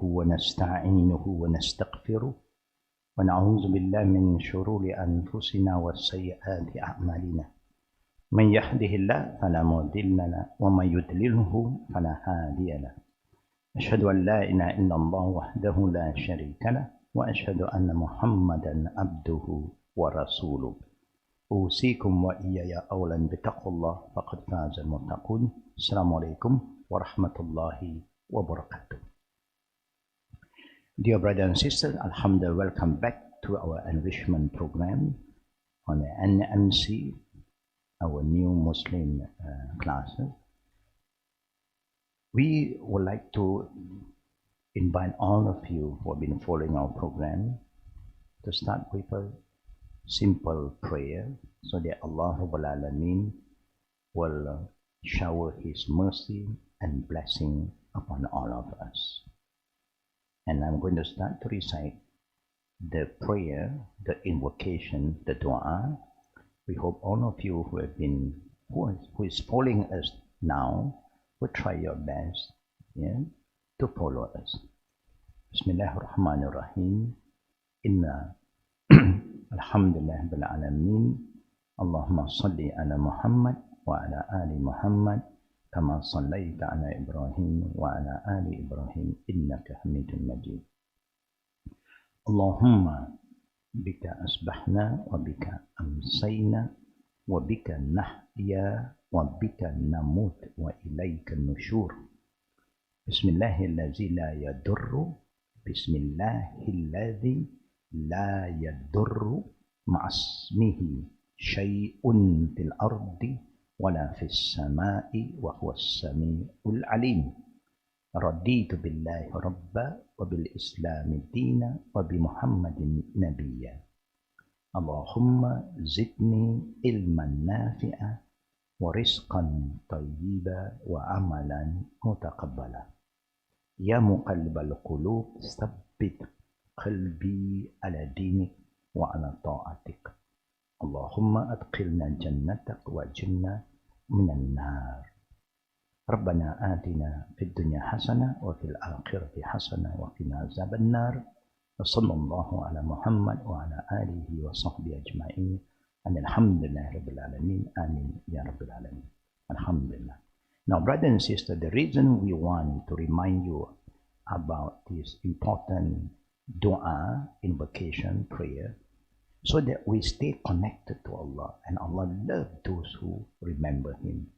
نحمده ونستعينه ونستغفره ونعوذ بالله من شرور أنفسنا وسيئات أعمالنا من يهده الله فلا مضل له ومن يضلله فلا هادي له أشهد أن لا إله إلا الله وحده لا شريك له وأشهد أن محمدا عبده ورسوله أوصيكم وإياي أولا بتقوى الله فقد فاز المتقون. السلام عليكم ورحمة الله wabarakatuh. Dear brothers and sisters, Alhamdulillah, welcome back to our enrichment program on the NMC, our new Muslim classes. We would like to invite all of you who have been following our program to start with a simple prayer so that Allah Rabbul Alameen will shower His mercy and blessing upon all of us. And I'm going to start to recite the prayer, the invocation, the dua. We hope all of you who is following us now will try your best, to follow us. Bismillahirrahmanirrahim. Inna alhamdulillah bil alamin. Allahumma salli ala Muhammad wa ala ali Muhammad kama sallaita ala Ibrahim wa ala ali Ibrahim innaka Hamidum Majid. Allahumma bika asbahna wa bika amsayna wa bika nahya wa bika namut wa ilayka nushur. Bismillahilladzi la yadurru Bismillahilladzi la yadurru ma'asmihi syai'un fil ardi wala fis sama'i wa huwas sami'ul alim. Raditu billahi rabba wa bil islami dina wa bi Muhammadin nabiyya. Allahumma zidni ilman nafi'a wa rizqan tayyiba wa amalan mutaqabbala. Ya muqallibal qulub tsabbit qalbi ala dinik wa ala ta'atik. Allahumma adkhilna jannatak wa janna minan nar. Rabbana atina fid dunya hasanah wa fil akhirati hasanah wa qina azaban nar. Wa sallallahu ala Muhammad wa ala alihi wa sahbihi ajma'in. Alhamdulillahi rabbil alamin. Amin ya rabbil alamin. Alhamdulillah. Now, brothers and sisters, the reason we want to remind you about this important dua, invocation, prayer, so that we stay connected to Allah, and Allah loves those who remember Him.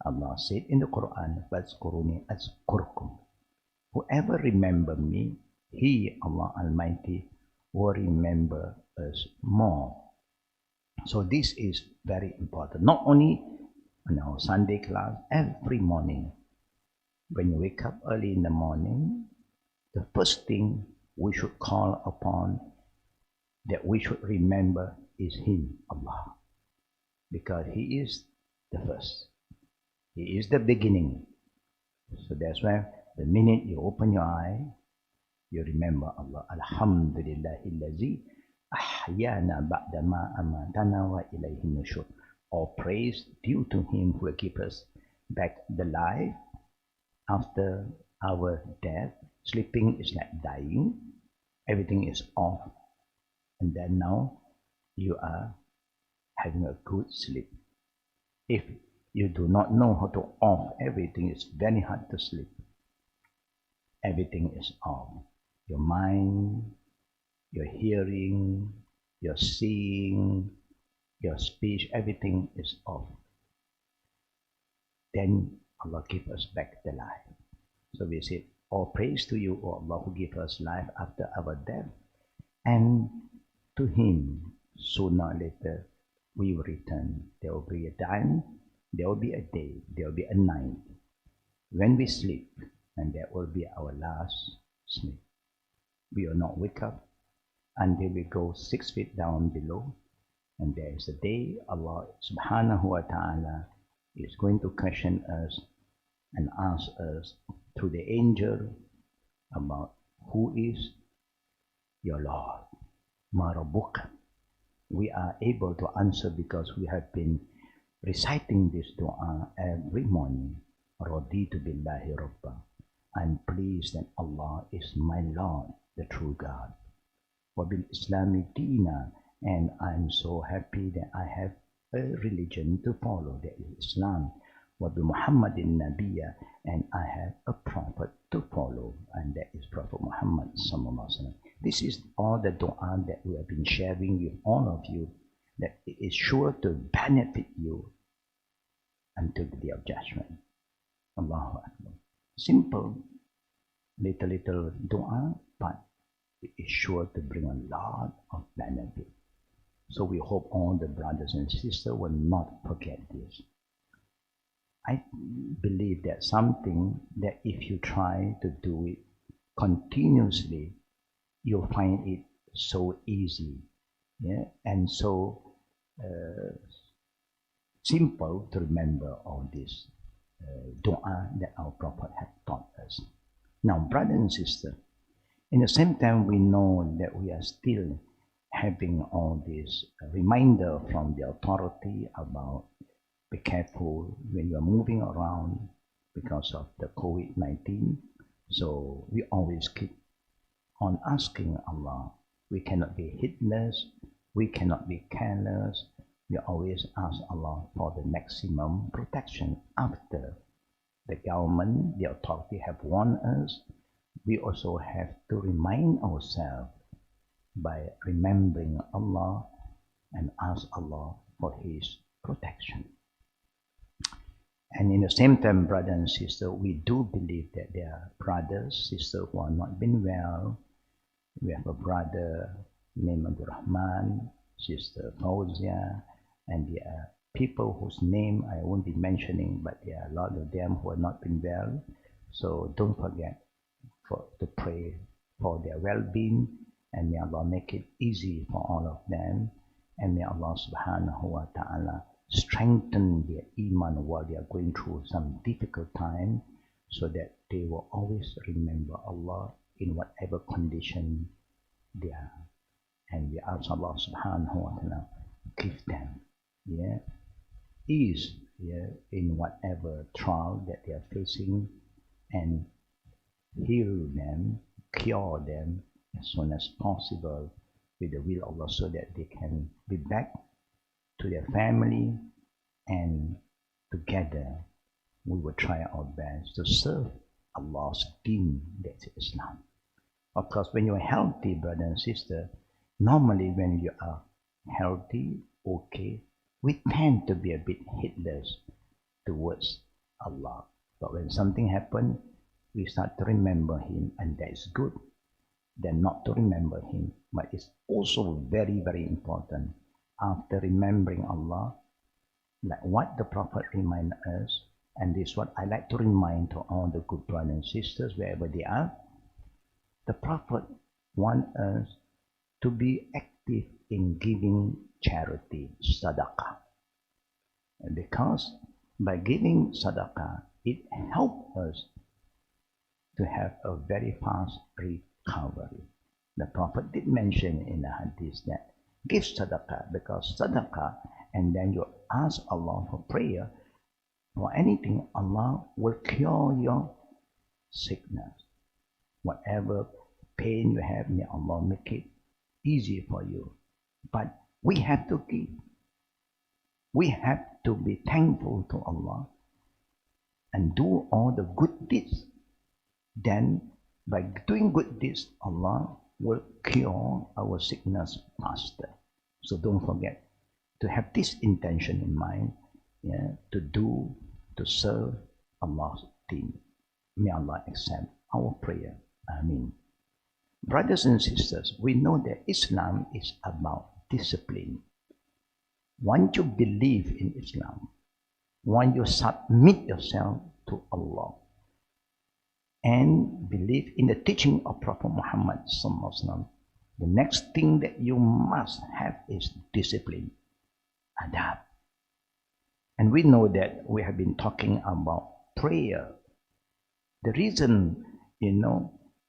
Allah said in the Quran, "Fazkuruni azkurkum." Whoever remember me, He, Allah Almighty, will remember us more. So this is very important. Not only in our Sunday class, every morning, when you wake up early in the morning, the first thing we should call upon, that we should remember, is Him, Allah. Because He is the first. He is the beginning. So that's why the minute you open your eye, you remember Allah. Alhamdulillahillazi ahyana ba'dama amatana wa ilayhi nushur. All praise due to Him who will keep us back the life after our death. Sleeping is like dying. Everything is off. And then now you are having a good sleep. If you do not know how to off everything, it's very hard to sleep. Everything is off. Your mind, your hearing, your seeing, your speech, everything is off. Then Allah give us back the life. So we say, all praise to you, O Allah, who give us life after our death. And to Him, sooner or later, we will return. There will be a time, there will be a day, there will be a night when we sleep, and that will be our last sleep. We will not wake up until we go 6 feet down below, and there is a day Allah subhanahu wa ta'ala is going to question us and ask us through the angel about who is your Lord. Ma Rabbuka. We are able to answer because we have been reciting this dua every morning. Raditu billahi rabba I'm pleased that Allah is my Lord, the true God. Wabil Islami Dina, and I'm so happy that I have a religion to follow, that is Islam. Wabil Muhammadin Nabiya, and I have a prophet to follow, and that is Prophet Muhammad Sallallahu Alaihi Wasallam. This is all the dua that we have been sharing with all of you, that it is sure to benefit you until the day of judgment. Allahu Akbar. Simple, little dua, but it is sure to bring a lot of benefit. So we hope all the brothers and sisters will not forget this. I believe that something that if you try to do it continuously, you'll find it so easy, yeah, and so simple to remember all this dua that our Prophet had taught us. Now, brothers and sisters, in the same time, we know that we are still having all this reminder from the authority about be careful when you are moving around because of the COVID-19. So we always keep on asking Allah. We cannot be heedless. We cannot be careless. We always ask Allah for the maximum protection. After the government, the authority have warned us, we also have to remind ourselves by remembering Allah and ask Allah for His protection. And in the same time, brothers and sisters, we do believe that there are brothers, sisters who are not been well. We have a brother named Abdul Rahman, sister Fauzia, and there are people whose name I won't be mentioning, but there are a lot of them who have not been well. So don't forget to pray for their well-being, and may Allah make it easy for all of them, and may Allah subhanahu wa ta'ala strengthen their iman while they are going through some difficult time, so that they will always remember Allah in whatever condition they are. And we ask Allah subhanahu wa ta'ala give them ease in whatever trial that they are facing, and heal them, cure them as soon as possible with the will of Allah, so that they can be back to their family, and together we will try our best to serve Allah's deen, that's Islam. Of course, when you are healthy, brother and sister, normally when you are healthy, okay, we tend to be a bit heedless towards Allah. But when something happens, we start to remember Him, and that is good. Then not to remember Him, but it's also very, very important. After remembering Allah, like what the Prophet reminded us, and this is what I like to remind to all the good brothers and sisters wherever they are, the Prophet wants us to be active in giving charity, sadaqah. And because by giving sadaqah, it helps us to have a very fast recovery. The Prophet did mention in the hadith that give sadaqah, because sadaqah, and then you ask Allah for prayer for anything, Allah will cure your sickness. Whatever pain you have, may Allah make it easy for you. But we have to give. We have to be thankful to Allah and do all the good deeds. Then by doing good deeds, Allah will cure our sickness faster. So don't forget to have this intention in mind, to serve Allah's deen. May Allah accept our prayer. Ameen. Brothers and sisters, we know that Islam is about discipline. Once you believe in Islam, once you submit yourself to Allah and believe in the teaching of Prophet Muhammad Sallallahu Alaihi Wasallam, the next thing that you must have is discipline, adab. And we know that we have been talking about prayer. The reason,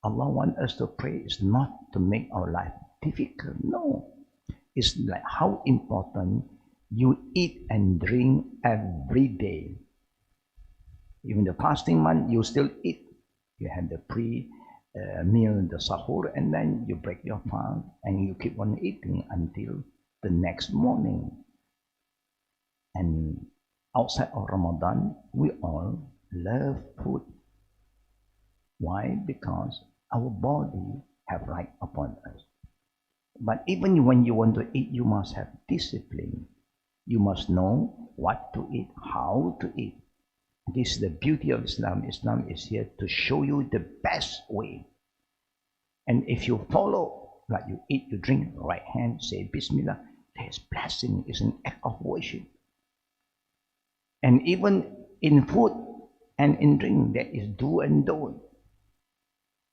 Allah wants us to pray is not to make our life difficult. No. It's like how important you eat and drink every day. Even the fasting month, you still eat. You have the meal, the sahur, and then you break your fast and you keep on eating until the next morning. And outside of Ramadan, we all love food. Why? Because our body have right upon us. But even when you want to eat, you must have discipline. You must know what to eat, how to eat. This is the beauty of Islam. Islam is here to show you the best way. And if you follow, like you eat, you drink, right hand, say Bismillah, there's blessing. It's an act of worship. And even in food and in drink, there is do and don't.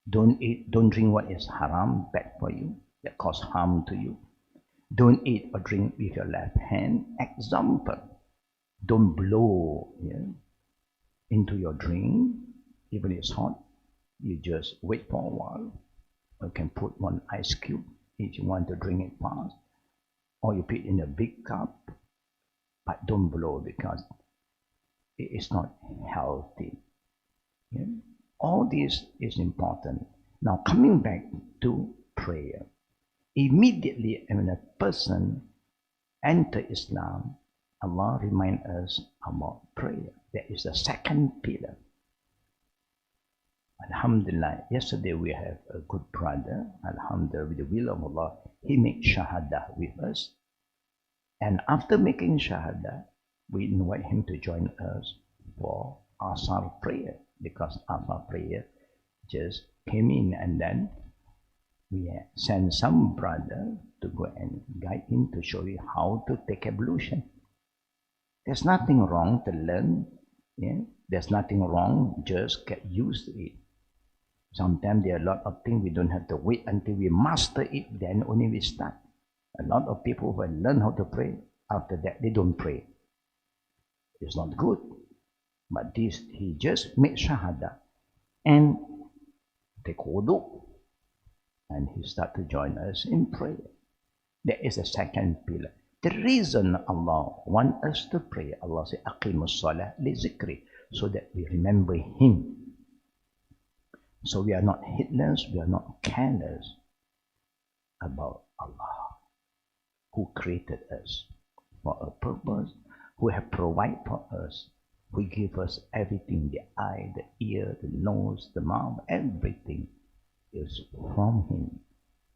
Don't eat, don't drink what is haram, bad for you, that cause harm to you. Don't eat or drink with your left hand. Example, don't blow into your drink, even it's hot. You just wait for a while. You can put one ice cube if you want to drink it fast, or you put it in a big cup, but don't blow because it is not healthy. All this is important. Now coming back to prayer. Immediately when a person enters Islam, Allah reminds us about prayer. That is the second pillar. Alhamdulillah, yesterday we have a good brother, Alhamdulillah, with the will of Allah, he made Shahada with us. And after making Shahada, we invite him to join us for Asar prayer, because Asar prayer just came in, and then we send some brother to go and guide him to show you how to take ablution. There's nothing wrong to learn. There's nothing wrong, just get used to it. Sometimes there are a lot of things we don't have to wait until we master it, then only we start. A lot of people who learn how to pray, after that they don't pray. It's not good. But this, he just made Shahada and take wudu, and he started to join us in prayer. That is the second pillar. The reason Allah wants us to pray, Allah says, Aqimus salah li zikri, so that we remember Him. So we are not heedless, we are not careless about Allah, who created us for a purpose, who have provided for us, who give us everything, the eye, the ear, the nose, the mouth, everything is from Him.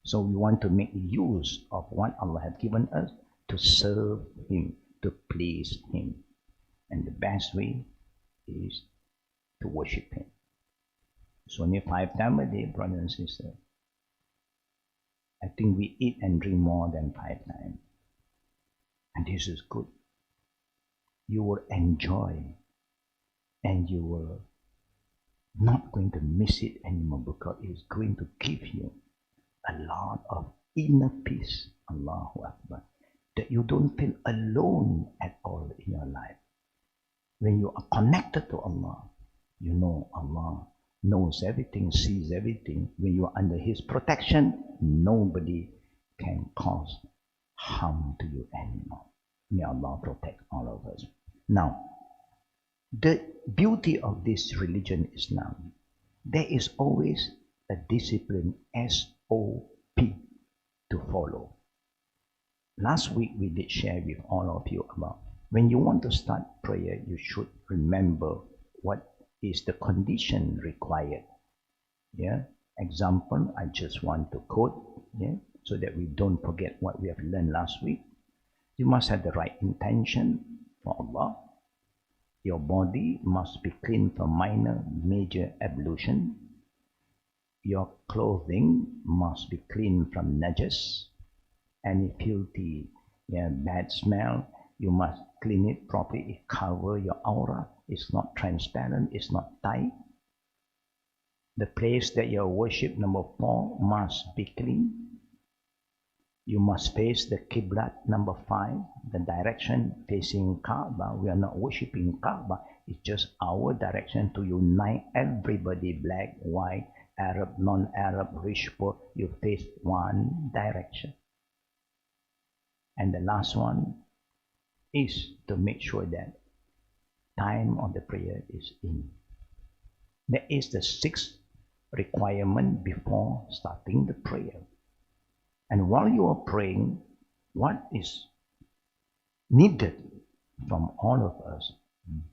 So we want to make use of what Allah has given us to serve Him, to please Him. And the best way is to worship Him. It's only 5 times a day, brothers and sisters. I think we eat and drink more than 5 times. And this is good. You will enjoy, and you will not going to miss it anymore, because it's going to give you a lot of inner peace, Allahu Akbar, that you don't feel alone at all in your life. When you are connected to Allah, you know Allah knows everything, sees everything. When you are under His protection, nobody can cause harm to you anymore. May Allah protect all of us. Now, the beauty of this religion, Islam, there is always a discipline, SOP, to follow. Last week we did share with all of you about when you want to start prayer, you should remember what is the condition required. Example, I just want to quote, so that we don't forget what we have learned last week. You must have the right intention for Allah. Your body must be clean from minor, major ablution. Your clothing must be clean from najas. Any filthy, bad smell, you must clean it properly. It cover your aura. It's not transparent. It's not tight. The place that you worship, number 4, must be clean. You must face the Qiblat, number 5, the direction facing Kaaba. We are not worshipping Kaaba. It's just our direction to unite everybody, black, white, Arab, non-Arab, rich, poor. You face one direction. And the last one is to make sure that time of the prayer is in. That is the 6th requirement before starting the prayer. And while you are praying, what is needed from all of us?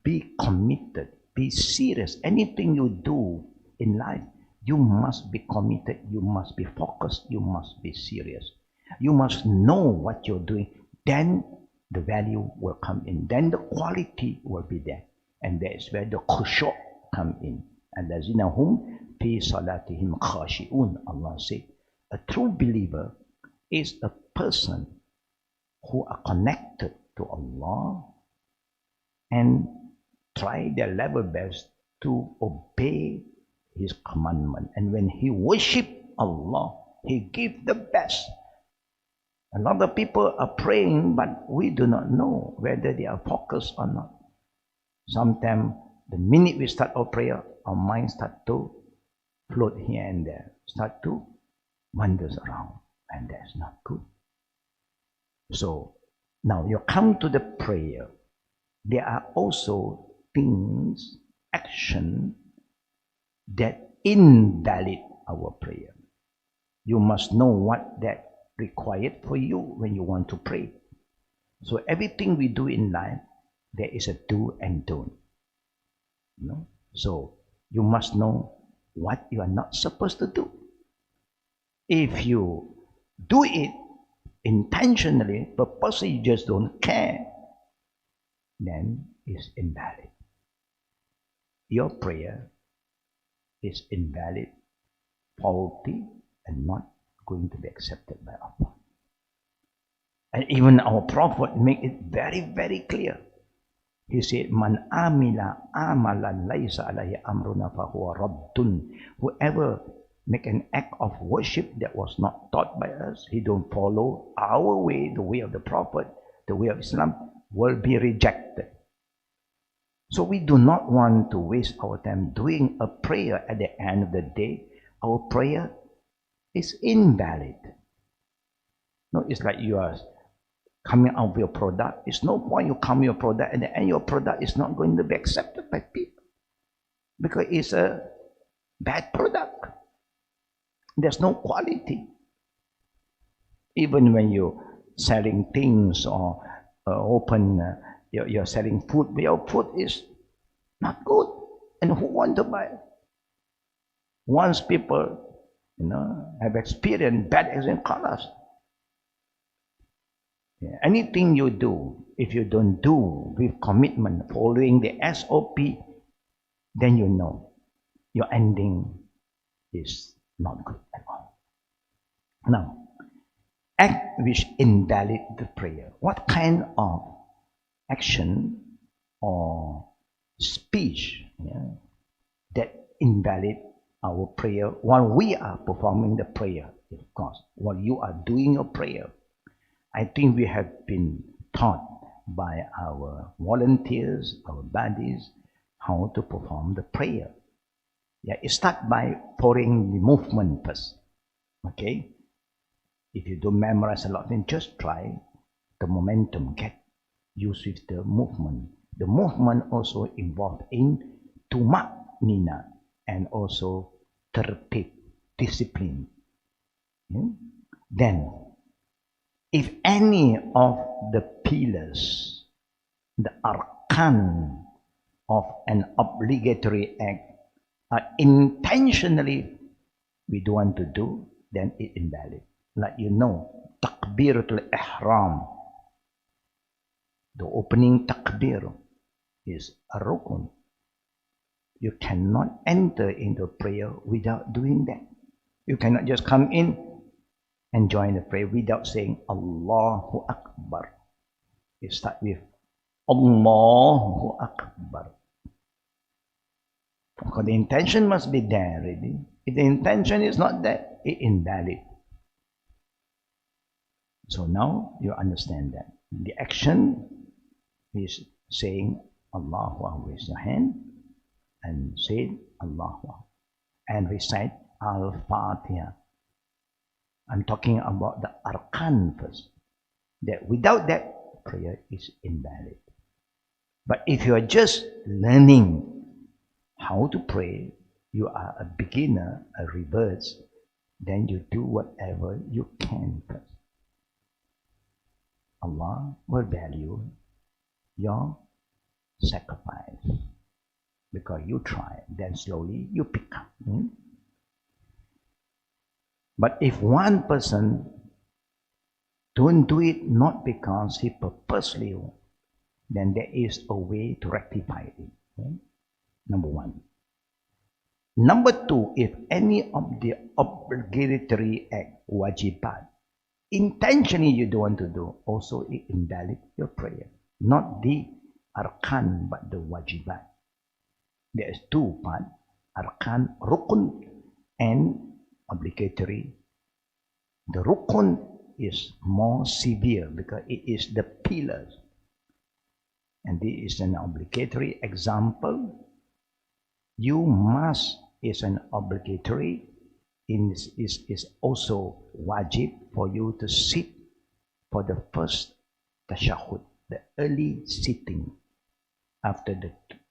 Be committed, be serious. Anything you do in life, you must be committed, you must be focused, you must be serious. You must know what you're doing. Then the value will come in. Then the quality will be there. And that's where the khushu' come in. Allazina hum fi salatihim khashi'un. Allah said, a true believer is a person who are connected to Allah and try their level best to obey His commandment. And when he worship Allah, he give the best. A lot of people are praying, but we do not know whether they are focused or not. Sometimes, the minute we start our prayer, our mind start to float here and there, start to wander around, and that's not good. So, now you come to the prayer. There are also things, action that invalid our prayer. You must know what that required for you when you want to pray. So everything we do in life, there is a do and don't. You know? So you must know what you are not supposed to do. If you do it intentionally, purposely, you just don't care, then it's invalid. Your prayer is invalid, faulty, and not going to be accepted by Allah. And even our Prophet make it very, very clear. He said, Man amila amalan laysa alayhi amruna fahuwa raddun. Whoever make an act of worship that was not taught by us, he don't follow our way, the way of the Prophet, the way of Islam, will be rejected. So we do not want to waste our time doing a prayer at the end of the day. Our prayer is invalid. No, it's like you are coming out with your product. It's no point you come with your product and the end your product is not going to be accepted by people because it's a bad product. There's no quality. Even when you're selling things or you're selling food, but your food is not good. And who want to buy? Once people, have experienced bad experience, call us. Yeah. Anything you do, if you don't do with commitment, following the SOP, then you know your ending is not good at all. Now, act which invalid the prayer. What kind of action or speech that invalid our prayer while we are performing the prayer, of course, while you are doing your prayer? I think we have been taught by our volunteers, our buddies, how to perform the prayer. Yeah, it starts by following the movement first. Okay? If you don't memorize a lot, then just try the momentum, get used with the movement. The movement also involved in tumak-nina and also tertib, discipline. Then, if any of the pillars, the arkan of an obligatory act are intentionally we don't want to do, then it's invalid. Like takbiratul ihram, the opening takbir is a rukun. You cannot enter into prayer without doing that. You cannot just come in and join the prayer without saying Allahu Akbar. You start with Allahu Akbar. Because the intention must be there really. If the intention is not there, it's invalid. So now you understand that. The action is saying Allahu Akbar. Raise your hand and say Allahu Akbar. And recite Al-Fatiha. I'm talking about the arkan first. That without that, prayer is invalid. But if you are just learning how to pray, you are a beginner, a reverse, then you do whatever you can first. Allah will value your sacrifice because you try, then slowly you pick up. But if one person don't do it not because he purposely, then there is a way to rectify it. Number one. Number two, if any of the obligatory act, wajibat, intentionally you don't want to do, also it invalidates your prayer. Not the arkan, but the wajibat. There is two parts, arkan, rukun, and obligatory. The rukun is more severe because it is the pillars. And this is an obligatory example. You must is an obligatory, is also wajib for you to sit for the first tashahud, the early sitting after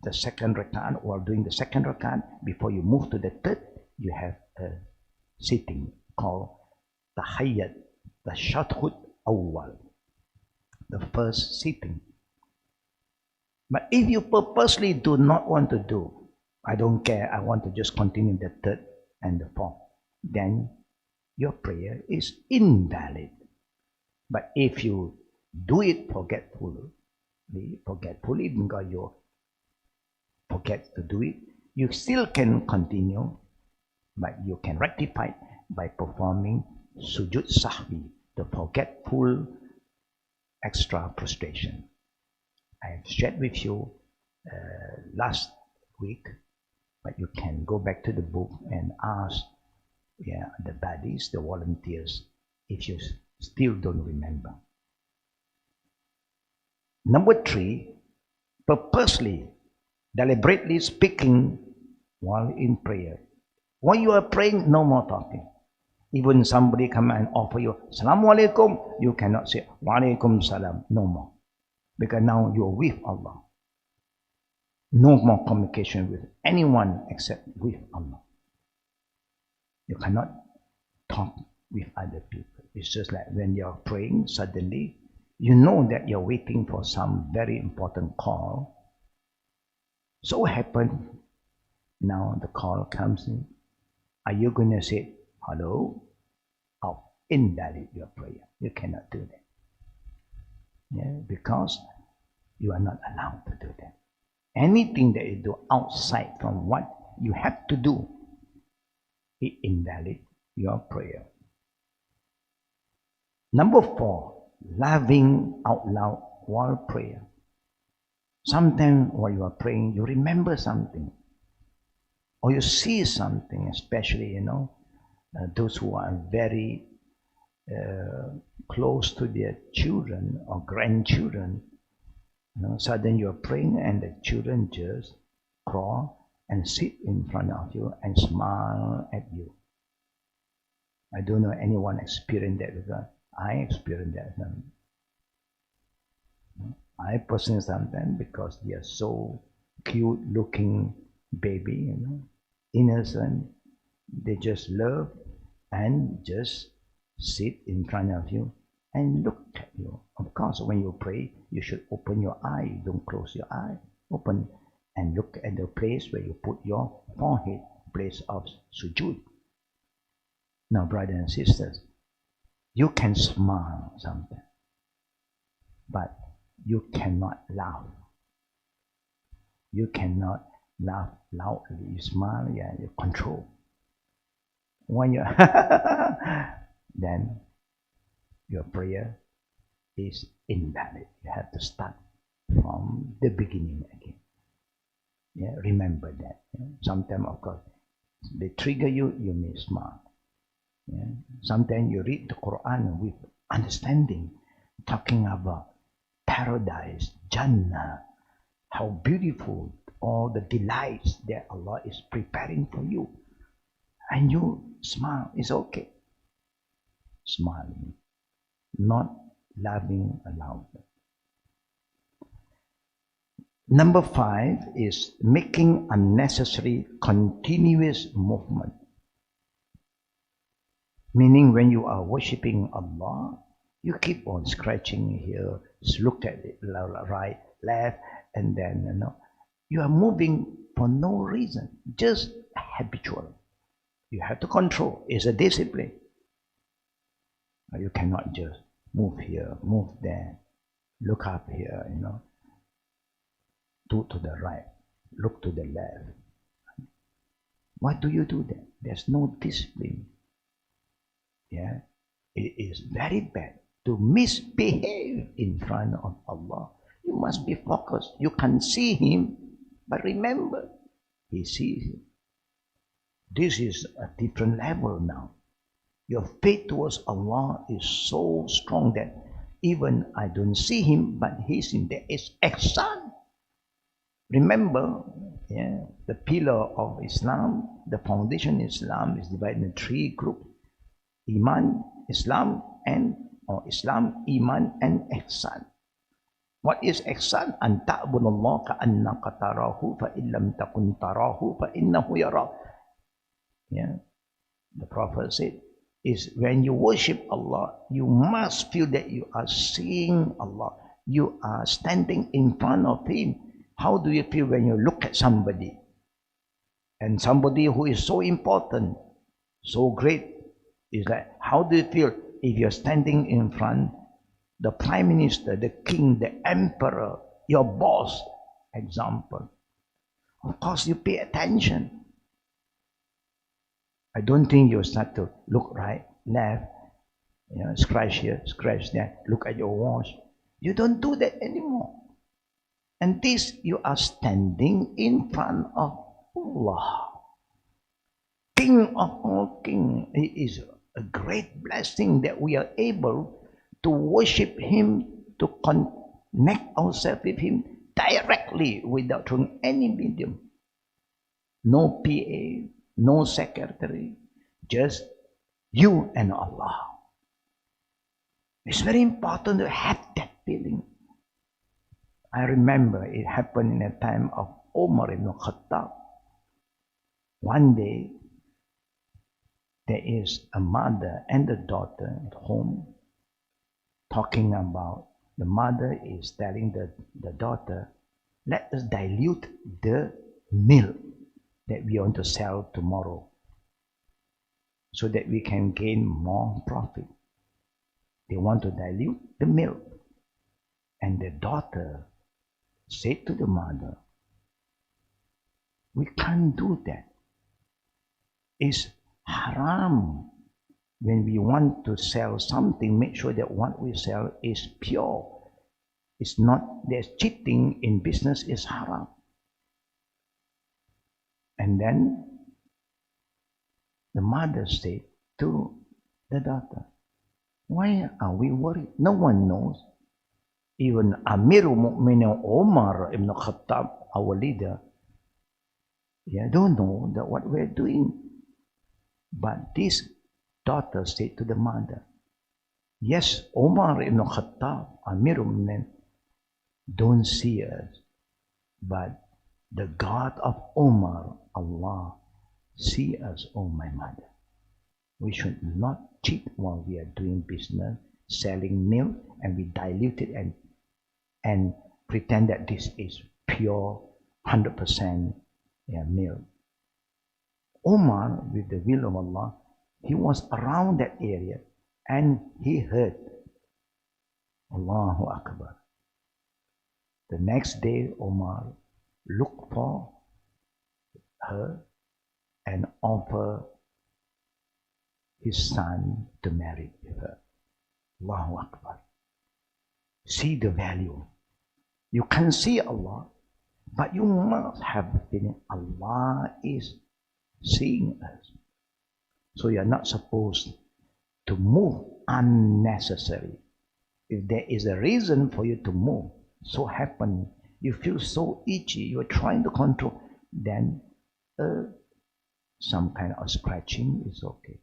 the second rakat or during the second rakat. Before you move to the third, you have a sitting called tahiyyat, the tashahud awwal, the first sitting. But if you purposely do not want to do, I don't care, I want to just continue the third and the fourth, then your prayer is invalid. But if you do it forgetfully because you forget to do it, you still can continue, but you can rectify it by performing sujud sahwi, the forgetful extra prostration. I have shared with you last week, but you can go back to the book and ask the buddies, the volunteers, if you still don't remember. Number three, purposely, deliberately speaking while in prayer. While you are praying, no more talking. Even somebody come and offer you, Assalamu alaikum, you cannot say, Wa alaikum salam, no more. Because now you are with Allah. No more communication with anyone except with Allah. You cannot talk with other people. It's just like when you're praying, suddenly you know that you're waiting for some very important call. So happen, now the call comes in. Are you going to say, hello? Or invalidate your prayer. You cannot do that. Because you are not allowed to do that. Anything that you do outside from what you have to do, it invalidates your prayer. Number four, laughing out loud while prayer. Sometimes while you are praying, you remember something, or you see something, especially, those who are very close to their children or grandchildren. Suddenly you're praying and the children just crawl and sit in front of you and smile at you. I don't know anyone experienced that because I experienced that. I personally sometimes, because they are so cute looking baby, innocent, they just love and just sit in front of you and look at you. Of course, when you pray, you should open your eye. Don't close your eye. Open and look at the place where you put your forehead, place of sujud. Now, brothers and sisters, you can smile sometimes, but you cannot laugh. You cannot laugh loudly. You smile, you control. When you then your prayer is invalid. You have to start from the beginning again. Remember that. Sometimes, of course, they trigger you, you may smile. Sometimes you read the Quran with understanding, talking about paradise, Jannah, how beautiful, all the delights that Allah is preparing for you. And you smile, it's okay. Smiling, not laughing aloud. Number 5 is making unnecessary continuous movement. Meaning when you are worshipping Allah, you keep on scratching here, look at it, right, left, and then you are moving for no reason, just habitual. You have to control. It's a discipline. You cannot just move here, move there, look up here, do to the right, look to the left. Why do you do that? There's no discipline. Yeah, it is very bad to misbehave in front of Allah. You must be focused. You can see Him, but remember, He sees you. This is a different level now. Your faith towards Allah is so strong that even I don't see Him, but He's in there. It's ihsan. Remember, the pillar of Islam, the foundation of Islam is divided into 3 groups. Iman, Islam, Islam, Iman, and Ihsan. What is Ihsan? An ta'budallah ka'annaka tarahu fa illam takun tarahu fa innahu yarak. The Prophet said, is when you worship Allah, you must feel that you are seeing Allah. You are standing in front of Him. How do you feel when you look at somebody? And somebody who is so important, so great, is that how do you feel if you're standing in front the Prime Minister, the King, the Emperor, your boss, example? Of course you pay attention. I don't think you start to look right, left, scratch here, scratch there, look at your watch. You don't do that anymore. And this, you are standing in front of Allah, King of all kings. It is a great blessing that we are able to worship Him, to connect ourselves with Him directly without through any medium. No PA, no secretary, just you and Allah. It's very important to have that feeling. I remember it happened in the time of Umar ibn Khattab. One day, there is a mother and a daughter at home talking about, the mother is telling the daughter, let us dilute the milk that we want to sell tomorrow so that we can gain more profit. They want to dilute the milk. And the daughter said to the mother, we can't do that. It's haram. When we want to sell something, make sure that what we sell is pure. It's not, there's cheating in business is haram. And then the mother said to the daughter, why are we worried? No one knows. Even Amirul Mu'minin Umar ibn Khattab, our leader, don't know that what we're doing. But this daughter said to the mother, yes, Umar ibn Khattab, Amirul Mu'minin, don't see us, but the God of Umar, Allah, see us, oh my mother. We should not cheat while we are doing business, selling milk, and we dilute it and pretend that this is pure 100% milk. Umar, with the will of Allah, he was around that area and he heard, Allahu Akbar. The next day, Umar looked for her and offered his son to marry with her. Allahu Akbar. See the value. You can see Allah, but you must have the feeling Allah is seeing us. So you are not supposed to move unnecessary. If there is a reason for you to move, so happen, you feel so itchy, you are trying to control, then some kind of scratching is okay.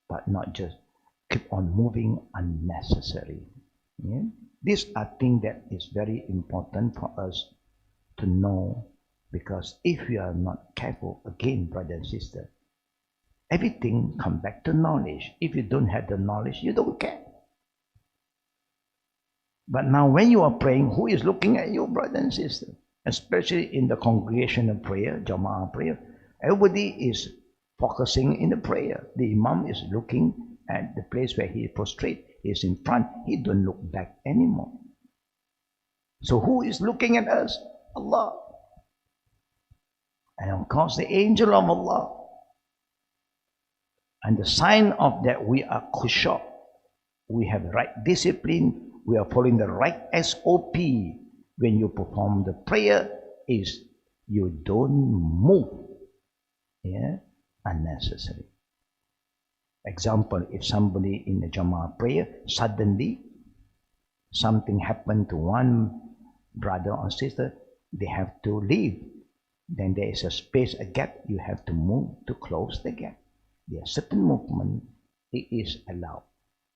But not just keep on moving unnecessary. Yeah? These are things that is very important for us to know, because if we are not careful, again, brother and sister, everything comes back to knowledge. If you don't have the knowledge, you don't care. But now when you are praying, who is looking at you, brother and sister? Especially in the congregational prayer, Jama'ah prayer, everybody is focusing in the prayer. The Imam is looking at the place where he is prostrate. He is in front. He don't look back anymore. So who is looking at us? Allah. And of course the angel of Allah. And the sign of that we are khushu'. We have the right discipline. We are following the right SOP. When you perform the prayer, is you don't move unnecessary. Example, if somebody in the Jama'ah prayer, suddenly something happened to one brother or sister, they have to leave. Then there is a space, a gap, you have to move to close the gap. There are certain movement, it is allowed,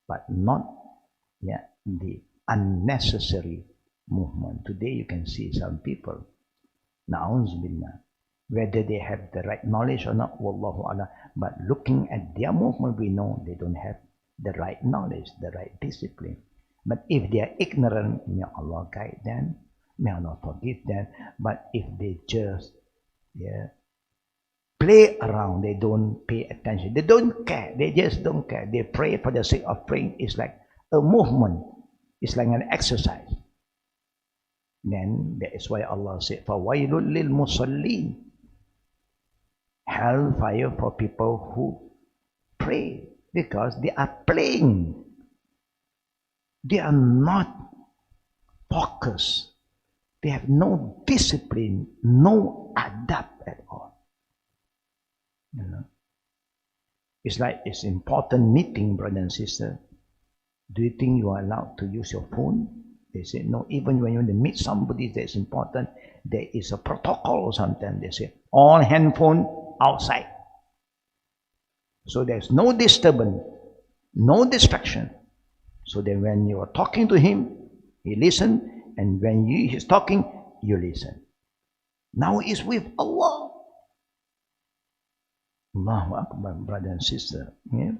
but not the unnecessary movement. Today you can see some people, na'udzubillah, whether they have the right knowledge or not, wallahu a'lam, but looking at their movement, we know they don't have the right knowledge, the right discipline. But if they are ignorant, may Allah guide them, may Allah forgive them. But if they just play around, they don't pay attention, they don't care, they just don't care, they pray for the sake of praying, it's like a movement, it's like an exercise. Then that is why Allah said, فَوَيْلٌ لِلْمُصَلِّينَ, hellfire for people who pray, because they are playing. They are not focused. They have no discipline, no adab at all. You know? It's like it's important meeting, brother and sister. Do you think you are allowed to use your phone? They say no. Even when you want to meet somebody that is important, there is a protocol or something. They say all handphone outside. So there's no disturbance, no distraction. So that when you are talking to him, he listens, and when he is talking, you listen. Now it's with Allah. Allahu Akbar, brother and sister. Yeah?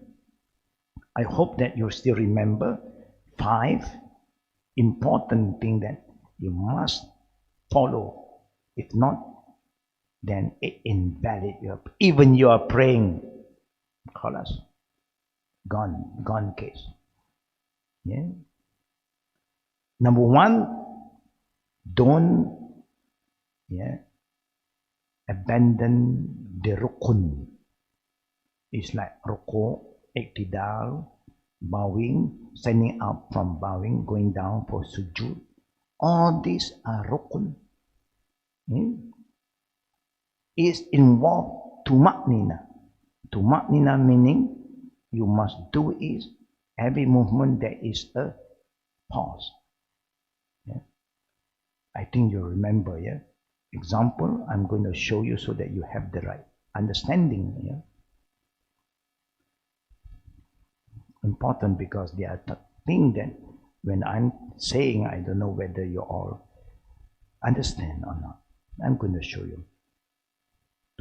I hope that you still remember 5 important things that you must follow. If not, then it invalidates your, even you are praying. Khalas. Gone case. Yeah. Number 1, don't abandon the rukun. It's like ruku, iktidal, bowing, standing up from bowing, going down for sujood. All these are rukun. It's involved tuma'nina. Tuma'nina meaning you must do is every movement there is a pause. Yeah? I think you remember, yeah? Example, I'm going to show you so that you have the right understanding. Yeah? Important, because there are things that when I'm saying, I don't know whether you all understand or not. I'm going to show you.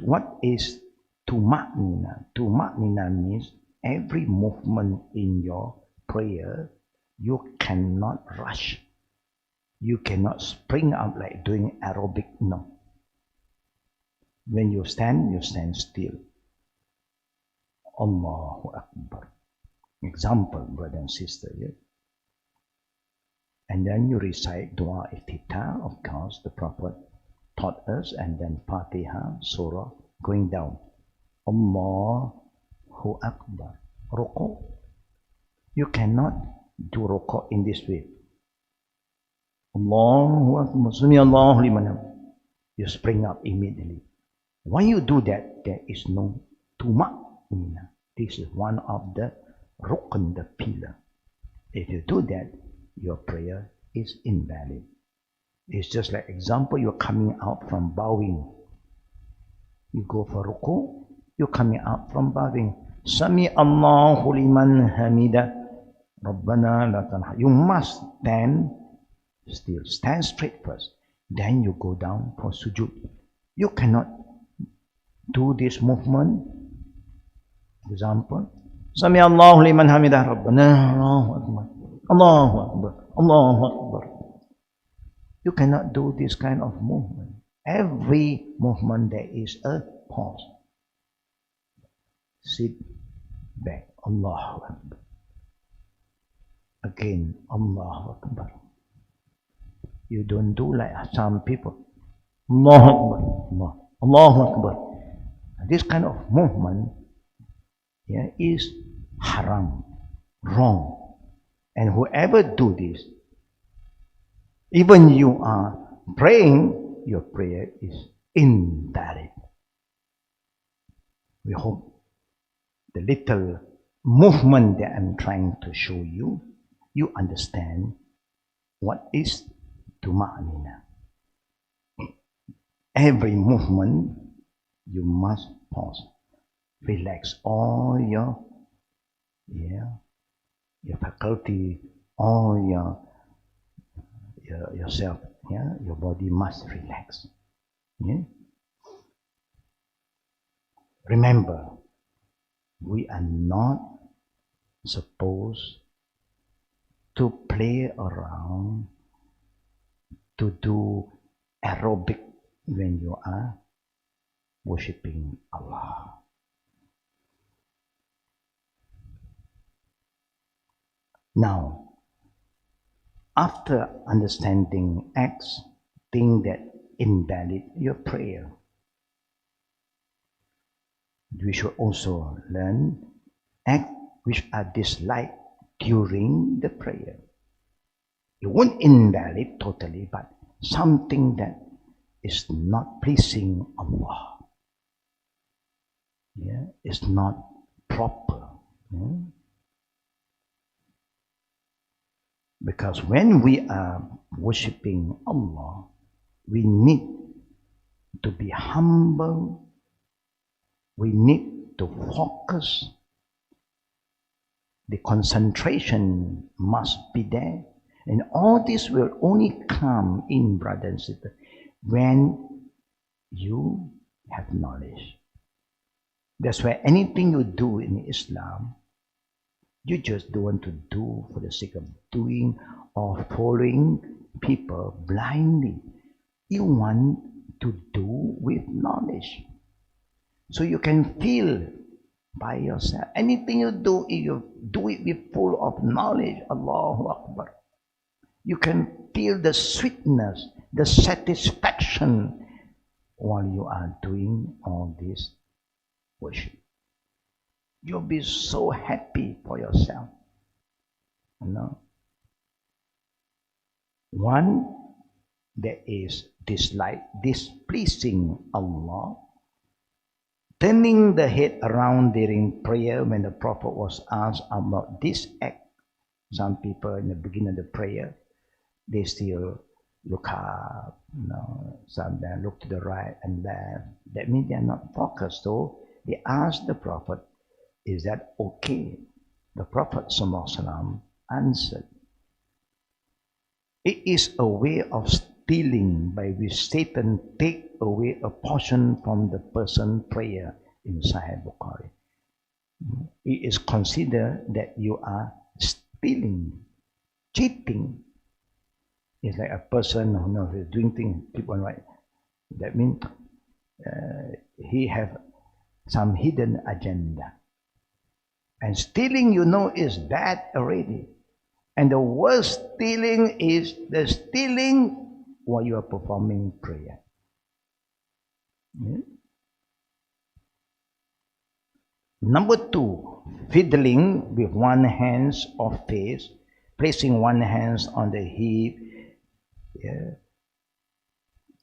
What is tuma'nina? Tuma'nina means every movement in your prayer, you cannot rush. You cannot spring up like doing aerobic, no. When you stand still. Allahu Akbar. Example, brother and sister. Yeah? And then you recite Dua Iftitah, of course, the Prophet taught us, and then Fatiha, Surah, going down. Allahu Akbar. Ruku. You cannot do ruku in this way. Allahu Akbar. Sami Allahu liman hamid. You spring up immediately. When you do that, there is no tuma'nina. This is one of the rukun, the pillar. If you do that, your prayer is invalid. It's just like example, you're coming out from bowing. You go for ruku, you're coming out from bowing. Sami Allahu liman hamida. Rabbana la tanha. You must stand still. Stand straight first. Then you go down for sujud. You cannot do this movement. For example, Sami Allahu liman hamidah Rabbana Allahu Akbar. Allahu Akbar. Allahu Akbar. You cannot do this kind of movement. Every movement there is a pause. Sit back. Allahu Akbar. Again, Allahu Akbar. You don't do like some people. Allahu Akbar. Allahu Akbar. This kind of movement is haram, wrong. And whoever do this, even you are praying, your prayer is invalid. We hope the little movement that I'm trying to show you, you understand what is tuma'nina. Every movement, you must pause. Relax all your faculty, all yourself. Your body must relax. Remember, we are not supposed to play around, to do aerobic when you are worshipping Allah. Now, after understanding acts, things that invalid your prayer, we should also learn acts which are disliked during the prayer. It won't invalid totally, but something that is not pleasing Allah. It's not proper. Because when we are worshipping Allah, we need to be humble. We need to focus. The concentration must be there. And all this will only come in, brothers and sisters, when you have knowledge. That's why anything you do in Islam, you just don't want to do for the sake of doing or following people blindly. You want to do with knowledge. So you can feel by yourself. Anything you do, if you do it with full of knowledge, Allahu Akbar, you can feel the sweetness, the satisfaction while you are doing all this worship. You'll be so happy for yourself. One that is displeasing Allah, turning the head around during prayer when the Prophet was asked about this act. Some people in the beginning of the prayer, they still look up, some then look to the right and left. That means they are not focused. So they asked the Prophet, is that okay? The Prophet ﷺ answered, it is a way of stealing by which Satan take away a portion from the person's prayer in Sahih Bukhari. It is considered that you are stealing, cheating. It's like a person who is doing things, keep on right. That means he have some hidden agenda. And stealing, is bad already. And the worst stealing is the stealing while you are performing prayer. Number 2, fiddling with one hand or face, placing one hand on the hip,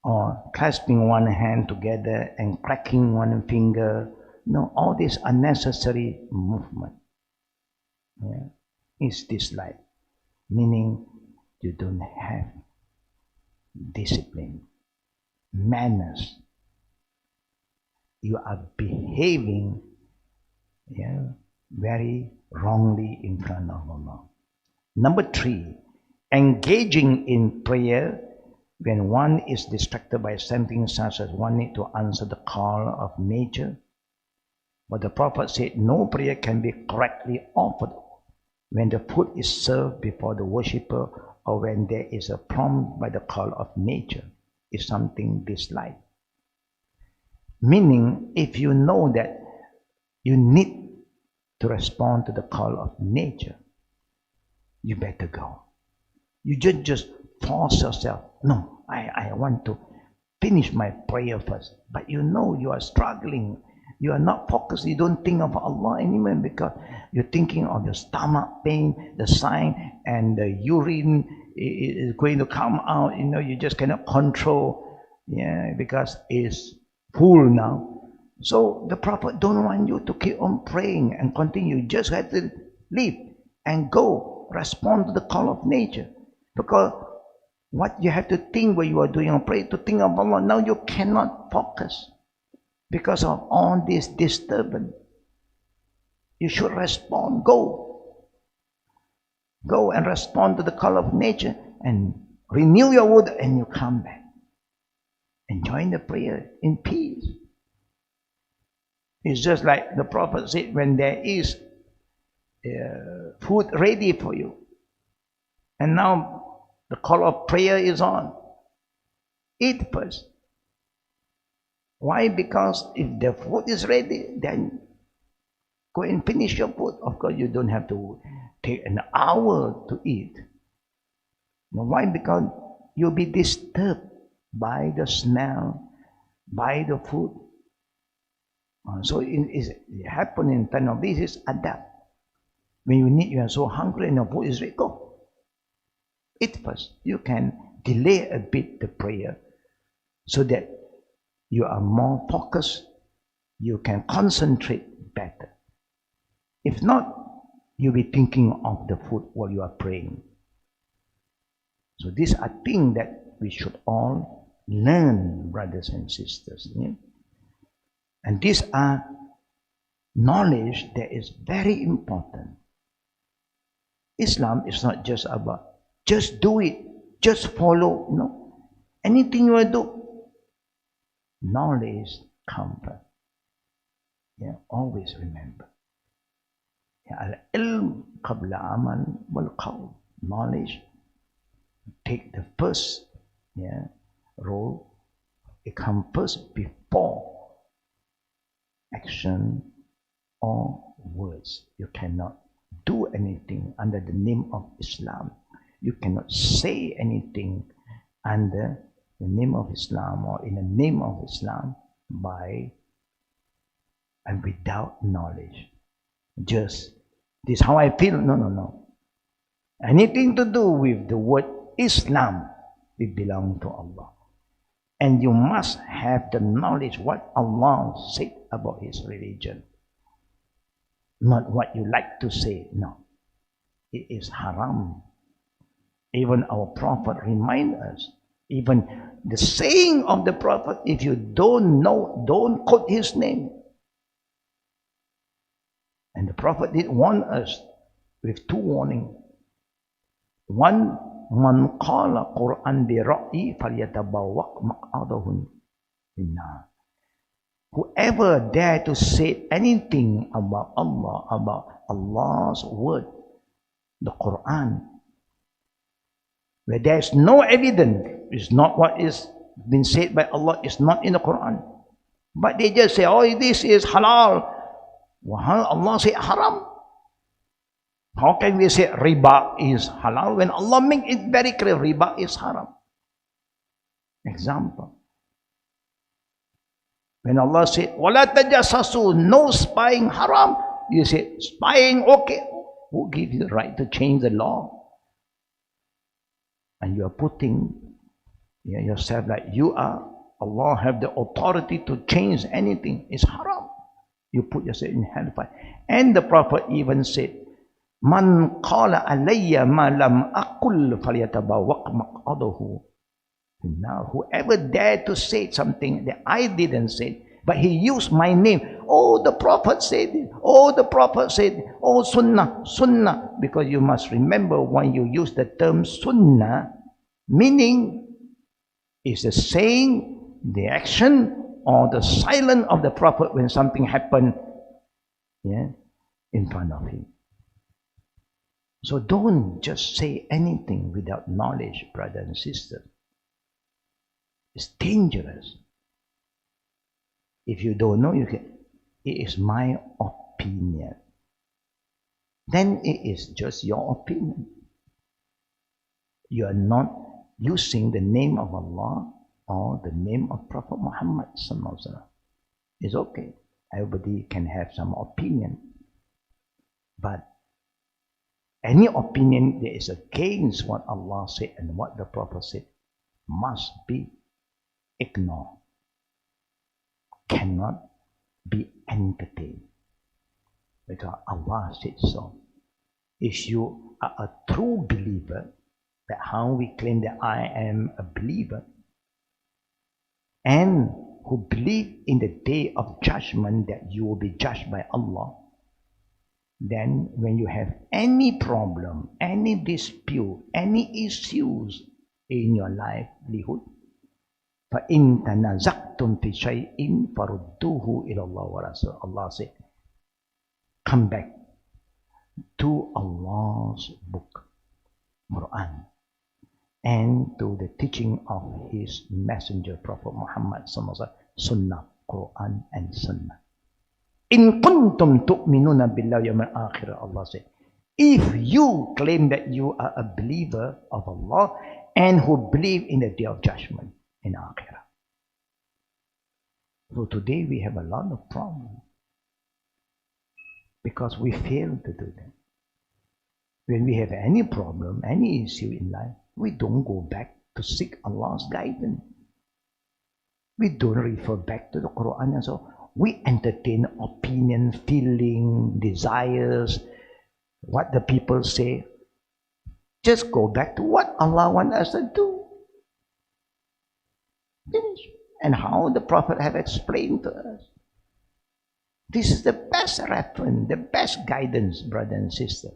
or clasping one hand together and cracking one finger. No, all this unnecessary movement is disliked, meaning you don't have discipline, manners. You are behaving very wrongly in front of Allah. Number 3, engaging in prayer when one is distracted by something such as one need to answer the call of nature. But the Prophet said no prayer can be correctly offered when the food is served before the worshipper or when there is a prompt by the call of nature, is something disliked. Meaning, if you know that you need to respond to the call of nature, you better go. You just force yourself. No, I want to finish my prayer first. But you know you are struggling. You are not focused. You don't think of Allah anymore because you're thinking of your stomach pain, the sign, and the urine is going to come out. You know, you just cannot control. Yeah, because it's full now. So the Prophet don't want you to keep on praying and continue. You just have to leave and go respond to the call of nature. Because what you have to think when you are doing a prayer, to think of Allah. Now you cannot focus because of all this disturbance. You should respond. Go and respond to the call of nature and renew your word, and you come back and join the prayer in peace. It's just like the Prophet said, when there is food ready for you, and now the call of prayer is on, eat first. Why? Because if the food is ready, then go and finish your food. Of course, you don't have to take an hour to eat. Now, why? Because you'll be disturbed by the smell, by the food. So it happens in time of this is adapt. When you are so hungry and your food is ready, go. Eat first. You can delay a bit the prayer so that you are more focused. You can concentrate better. If not, you'll be thinking of the food while you are praying. So these are things that we should all learn, brothers and sisters. Yeah? And these are knowledge that is very important. Islam is not just about just do it, just follow. No. Anything you will do, knowledge comfort. Yeah, always remember. Al-ilm qabla amal wal qawl. Knowledge take the first role. It comes first before action or words. You cannot do anything under the name of Islam. You cannot say anything under the name of Islam or in the name of Islam by and without knowledge. Just this is how I feel. No. Anything to do with the word Islam, it belongs to Allah. And you must have the knowledge what Allah said about His religion. Not what you like to say. No. It is haram. Even our Prophet reminds us. Even the saying of the Prophet, if you don't know, don't quote his name. And the Prophet did warn us with two warnings. One, man qala Quran bi ra'yi falyatabawwa maq'adahu finnar. Whoever dare to say anything about Allah, about Allah's word, the Quran, where there is no evidence, it's not what is been said by Allah, it's not in the Quran. But they just say, oh, this is halal. Well, Allah said haram. How can we say riba is halal when Allah makes it very clear riba is haram? Example. When Allah said, wala tajassasu, no spying haram, you say, spying okay. Who gives you the right to change the law? And you are putting yourself like you are. Allah have the authority to change anything. It's haram. You put yourself in hellfire. And the Prophet even said, man qala alayya ma lam aqul falyatabawwaq maq'adahu. Now, whoever dared to say something that I didn't say, But he used my name. Oh, the Prophet said it. Oh, the Prophet said it. Oh, Sunnah, Sunnah. Because you must remember when you use the term Sunnah, meaning is the saying, the action, or the silence of the Prophet when something happened, in front of him. So don't just say anything without knowledge, brother and sister. It's dangerous. If you don't know, it is my opinion. Then it is just your opinion. You are not using the name of Allah or the name of Prophet Muhammad. It's okay. Everybody can have some opinion. But any opinion that is against what Allah said and what the Prophet said must be ignored. Cannot be entertained. Because Allah said so. If you are a true believer, that how we claim that I am a believer, and who believe in the day of judgment that you will be judged by Allah, then when you have any problem, any dispute, any issues in your livelihood, فَإِن تَنَازَعْتُمْ فِي شَيْءٍ فَرُدُّوهُ إِلَى اللَّهِ وَرَسُولِهِ. Allah said, come back to Allah's book, Quran, and to the teaching of His Messenger, Prophet Muhammad, Sunnah, Quran and Sunnah. In kuntum tu'minuna billahi yawmil akhir, Allah said, if you claim that you are a believer of Allah and who believe in the day of judgment in akhirah. So today we have a lot of problems because we fail to do that. When we have any problem, any issue in life, we don't go back to seek Allah's guidance. We don't refer back to the Quran and so we entertain opinion, feeling, desires, what the people say. Just go back to what Allah wants us to do. Finish. And how the Prophet have explained to us. This is the best reference, the best guidance, brother and sister.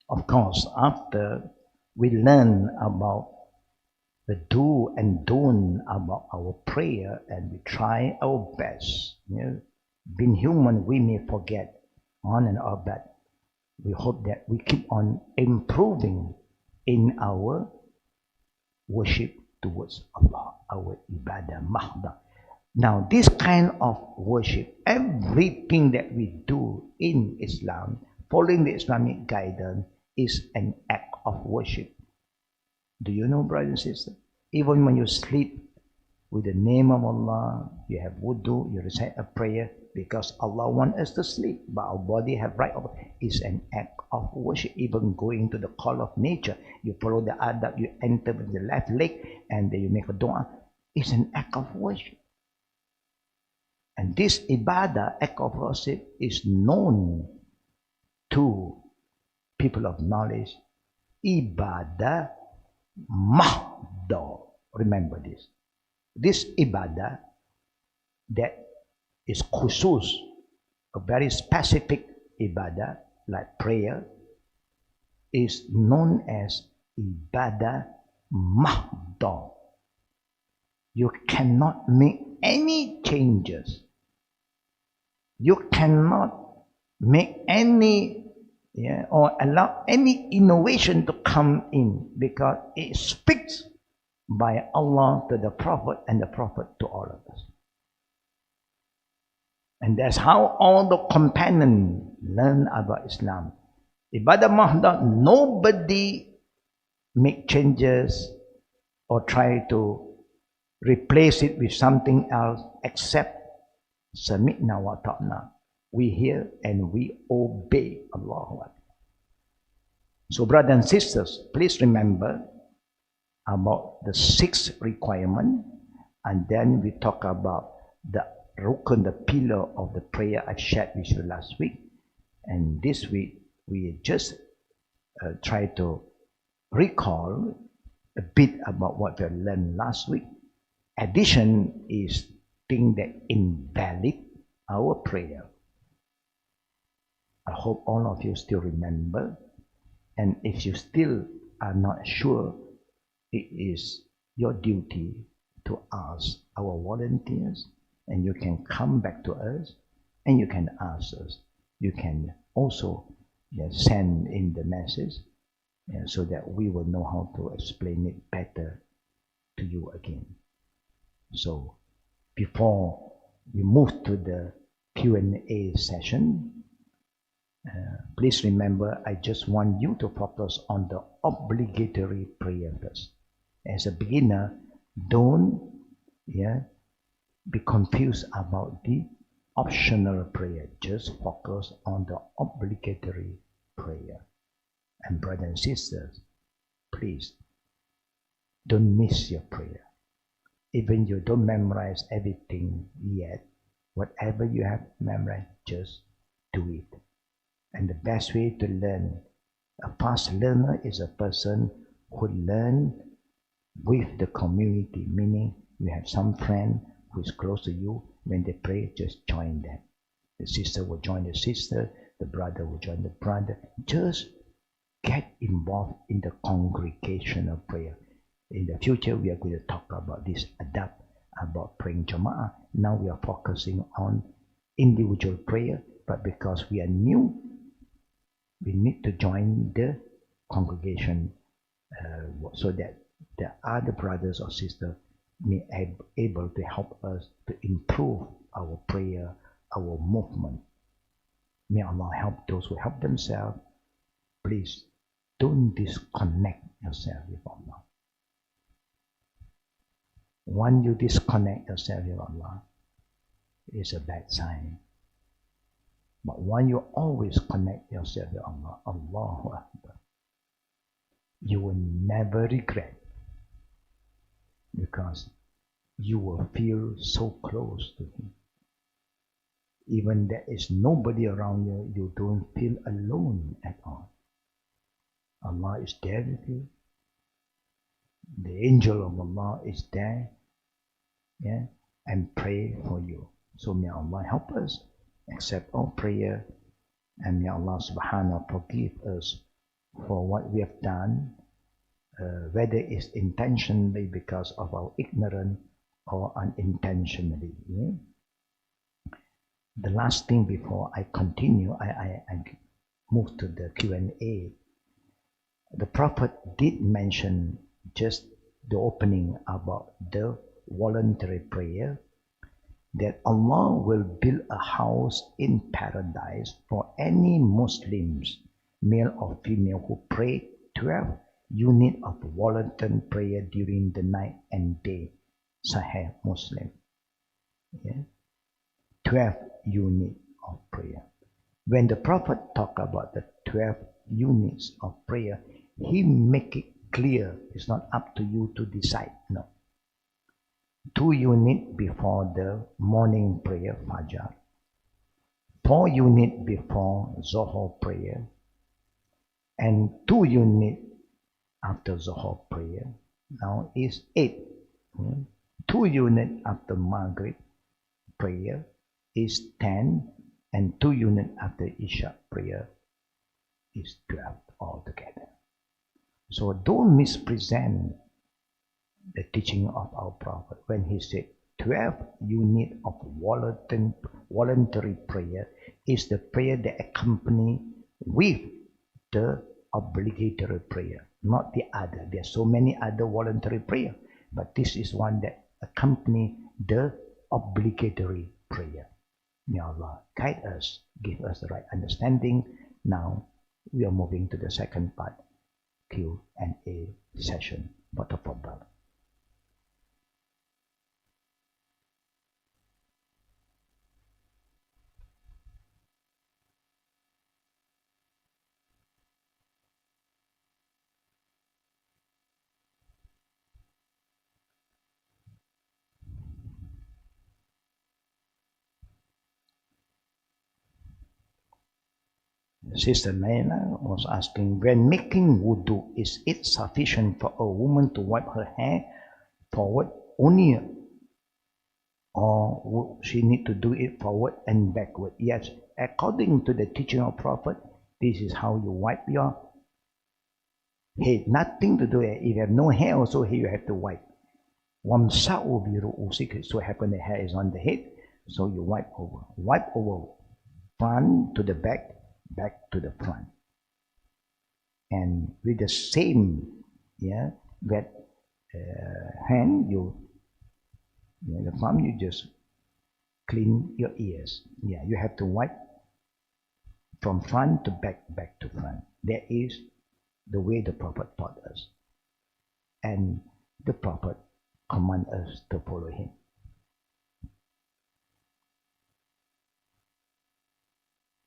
Of course, after we learn about the do and don't about our prayer, and we try our best. Being human, we may forget on and off, but we hope that we keep on improving in our worship towards Allah, our ibadah mahda. Now, this kind of worship, everything that we do in Islam, following the Islamic guidance, is an act of worship. Do you know, brothers and sisters? Even when you sleep with the name of Allah, you have wudu, you recite a prayer because Allah wants us to sleep, but our body have right of it. It's an act of worship. Even going to the call of nature, you follow the adab, you enter with the left leg, and then you make a dua. It's an act of worship. And this ibadah, act of worship, is known to people of knowledge. Ibadah mahda. Remember this. This ibadah that is khusus, a very specific ibadah like prayer, is known as ibadah mahda. You cannot make any changes. You cannot make any or allow any innovation to come in, because it speaks by Allah to the Prophet and the Prophet to all of us. And that's how all the companions learn about Islam. Ibadah mahda, nobody make changes or try to replace it with something else except sami'na wa ta'na. We hear and we obey Allah. So brothers and sisters, please remember about the 6 requirements, and then we talk about the rukun, the pillar of the prayer I shared with you last week. And this week we just try to recall a bit about what we learned last week. addition is thing that invalid our prayer. I hope all of you still remember, and if you still are not sure, it is your duty to ask our volunteers, and you can come back to us and you can ask us. You can also send in the message so that we will know how to explain it better to you again. So before we move to the Q&A session, please remember, I just want you to focus on the obligatory prayer first. As a beginner, don't be confused about the optional prayer. Just focus on the obligatory prayer. And brothers and sisters, please don't miss your prayer. Even you don't memorize everything yet, whatever you have memorized, just do it. And the best way to learn, a fast learner is a person who learns with the community, meaning you have some friend who is close to you. When they pray, just join them. The sister will join the sister, the brother will join the brother. Just get involved in the congregational prayer. In the future, we are going to talk about this adab, about praying Jama'ah. Now we are focusing on individual prayer, but because we are new, we need to join the congregation so that the other brothers or sisters may be able to help us to improve our prayer, our movement. May Allah help those who help themselves. Please don't disconnect yourself with Allah. When you disconnect yourself with Allah, it's a bad sign. But when you always connect yourself with Allah, Allahu Akbar, you will never regret, because you will feel so close to Him. Even there is nobody around you, you don't feel alone at all. Allah is there with you. The angel of Allah is there, and pray for you. So may Allah help us accept our prayer, and may Allah subhanahu forgive us for what we have done, whether it's intentionally because of our ignorance or unintentionally. The last thing before I continue, I move to the Q&A. The Prophet did mention just the opening about the voluntary prayer, that Allah will build a house in paradise for any Muslims, male or female, who pray 12 units of voluntary prayer during the night and day. Sahih Muslim. 12 units of prayer. When the Prophet talked about the 12 units of prayer, he make it clear. It's not up to you to decide. No. 2 units before the morning prayer, Fajr. 4 units before Zohar prayer. And 2 units after Zohar prayer. Now is 8. 2 units after Maghrib prayer is 10. And 2 units after Isha prayer is 12 altogether. So don't mispresent the teaching of our Prophet when he said 12 units of voluntary prayer is the prayer that accompany with the obligatory prayer, not the other. There are so many other voluntary prayer, but this is one that accompany the obligatory prayer. May Allah guide us, give us the right understanding. Now we are moving to the second part, Q&A session. Fatafadhal. Sister Naila was asking, when making wudu, is it sufficient for a woman to wipe her hair forward only or she need to do it forward and backward. Yes, according to the teaching of Prophet, this is how you wipe your head. Nothing to do it. If you have no hair also here, you have to wipe. Wamsa'u bi ru'usikum. So happen the hair is on the head, so you wipe over. Wipe over. Front to the back, back to the front. And with the same wet hand, the palm, you just clean your ears. Yeah, you have to wipe from front to back, back to front. That is the way the Prophet taught us. And the Prophet command us to follow him.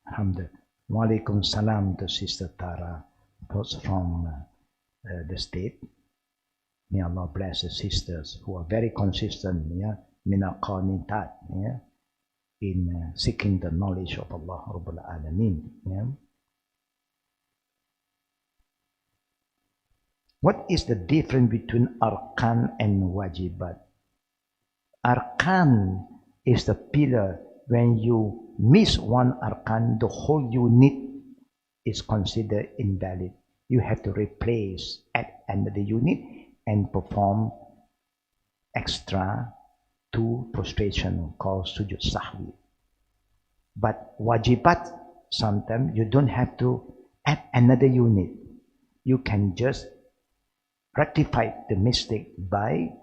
Alhamdulillah. Wa alaikum salam to Sister Tara, those from the state. May Allah bless the sisters who are very consistent, mina qanitat, in seeking the knowledge of Allah Rabbul Alameen. What is the difference between arkan and wajibat? Arkan is the pillar. When you miss one arkan, the whole unit is considered invalid. You have to replace at another unit and perform extra 2 prostration called sujud sahwi. But wajibat, sometimes you don't have to add another unit. You can just rectify the mistake by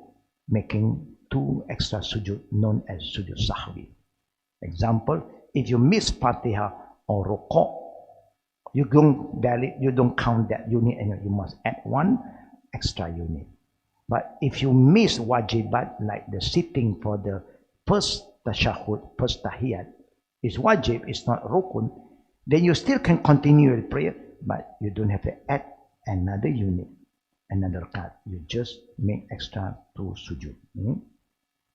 making 2 extra sujud known as sujud sahwi. Example, if you miss Fatiha or Ruku', you don't count that unit and you must add 1 extra unit. But if you miss wajibat, like the sitting for the first tashahud, first tahiyat, is wajib, it's not rukun, then you still can continue with prayer, but you don't have to add another unit, another rakat. You just make extra 2 sujud.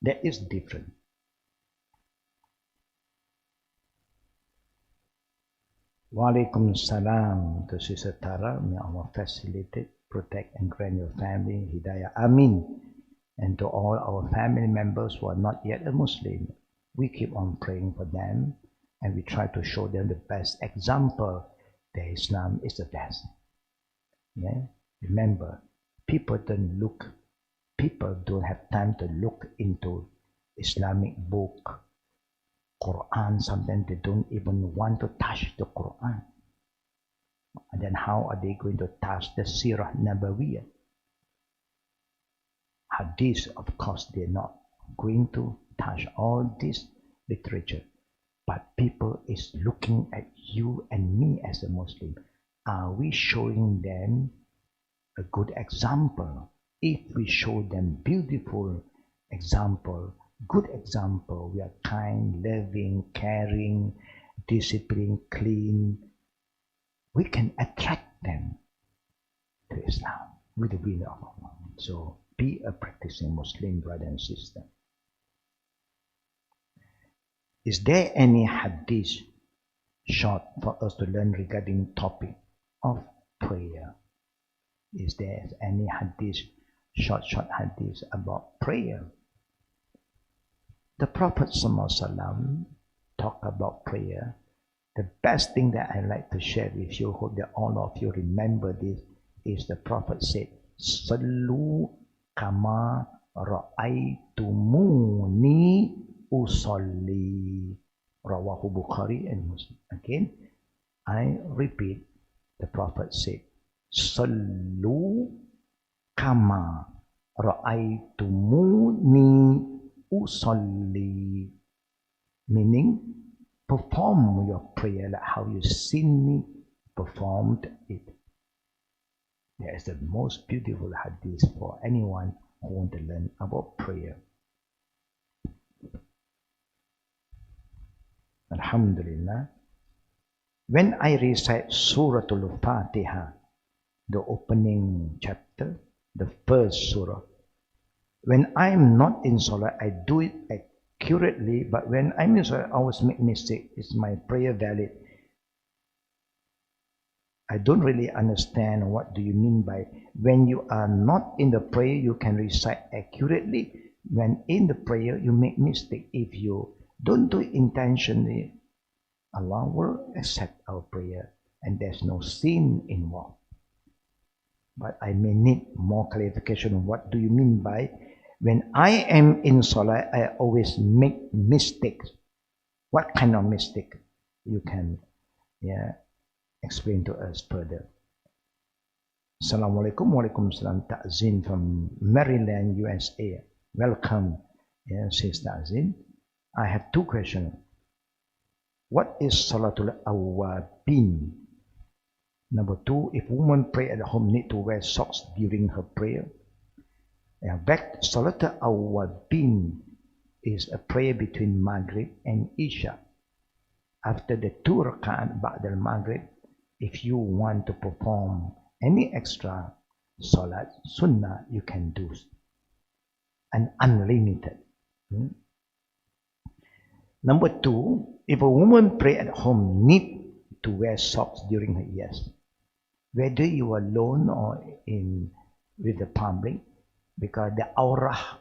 That is different. Wa alaikum salam to Sister Tara. May Allah facilitate, protect and grant your family hidayah. Amin. And to all our family members who are not yet a Muslim, we keep on praying for them and we try to show them the best example that Islam is the best. Remember, people don't have time to look into Islamic book, Quran. Sometimes they don't even want to touch the Quran. And then how are they going to touch the Sirah Nabawiyah? Hadith, of course, they're not going to touch all this literature. But people is looking at you and me as a Muslim. Are we showing them a good example? If we show them beautiful example, good example, we are kind, loving, caring, disciplined, clean, we can attract them to Islam with the will of Allah. So be a practicing Muslim brother and sister. Is there any hadith short for us to learn regarding topic of prayer? Is there any hadith, short hadith about prayer? The Prophet ﷺ talked about prayer. The best thing that I like to share with you, hope that all of you remember this, is the Prophet said, Sallu kama ra'aytumuni usalli. Rawahu Bukhari and Muslim. Again, I repeat, the Prophet said, Sallu kama ra'aytumuni usalli. Meaning, perform your prayer like how you seen me performed it. That is the most beautiful hadith for anyone who wants to learn about prayer. Alhamdulillah. When I recite Surah Al-Fatiha, the opening chapter, the first surah, when I'm not in Salah, I do it accurately, but when I'm in Salah, I always make mistake. Is my prayer valid? I don't really understand what do you mean by when you are not in the prayer, you can recite accurately, when in the prayer you make mistake, if you don't do it intentionally, Allah will accept our prayer and there's no sin involved. But I may need more clarification. What do you mean by when I am in Salah, I always make mistakes? What kind of mistake? You can explain to us further. Assalamualaikum, Waalaikumsalam. Ta'zin from Maryland, USA. Welcome, says Ta'zin. I have two questions. What is Salatul Awwabin? Number two, if women pray at home need to wear socks during her prayer. Back, Salatul Awwabin is a prayer between Maghrib and Isha. After the 2 rak'at Ba'dal Maghrib, if you want to perform any extra Salat, Sunnah, you can do. And unlimited. Number two, if a woman pray at home need to wear socks during her yes. Whether you are alone or with the public, because the aurah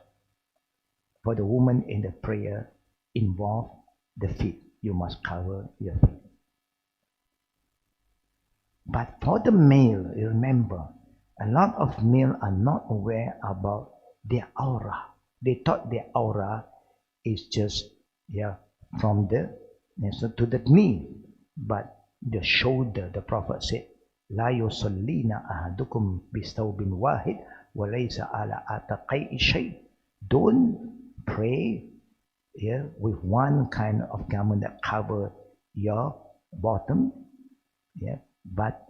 for the woman in the prayer involve the feet. You must cover your feet. But for the male, remember, a lot of male are not aware about their aura. They thought their aura is just from the to the knee, but the shoulder. The Prophet said, "La yusallina ahadukum bistawbin wahid wa laysa ala ataqai shay." Don't pray with one kind of garment that cover your bottom, but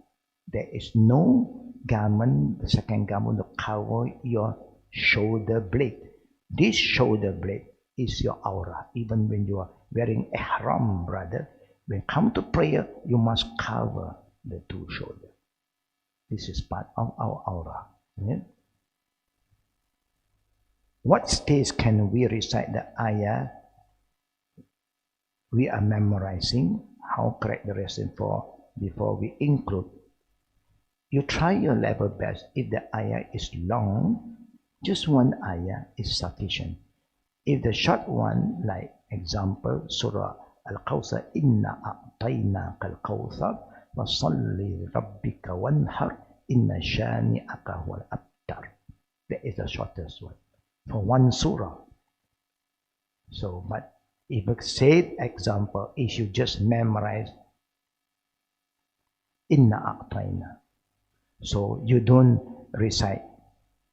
there is no garment, the second garment, to cover your shoulder blade. This shoulder blade is your aura. Even when you are wearing ihram, brother, when come to prayer, you must cover the two shoulders. This is part of our aura. What stage can we recite the ayah we are memorizing? How correct the lesson before we include? You try your level best. If the ayah is long, just one ayah is sufficient. If the short one, like example, Surah Al-Kawthar, Inna a'tayna kal-kawthar, wa salli rabbika wanhar, inna shani'aka wal abtar. That is the shortest one for one surah. So, but if a said example, if you just memorize Inna a'tayna, so you don't recite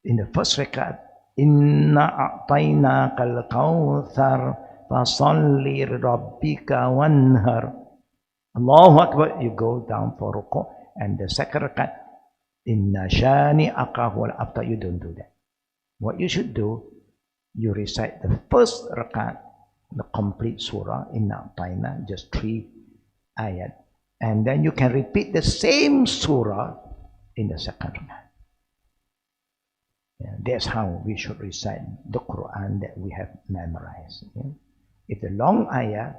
in the first rakat, Inna a'tayna kal-kawthar, fasalli rabbika wanhar. Allahu Akbar, you go down for ruku, and the second rakat, Inna shani'aka wal abtar, you don't do that. What you should do, you recite the first rakat, the complete surah, Inna a'tayna, just 3 ayat, and then you can repeat the same surah in the second rakat. That's how we should recite the Quran that we have memorized. If the long ayah,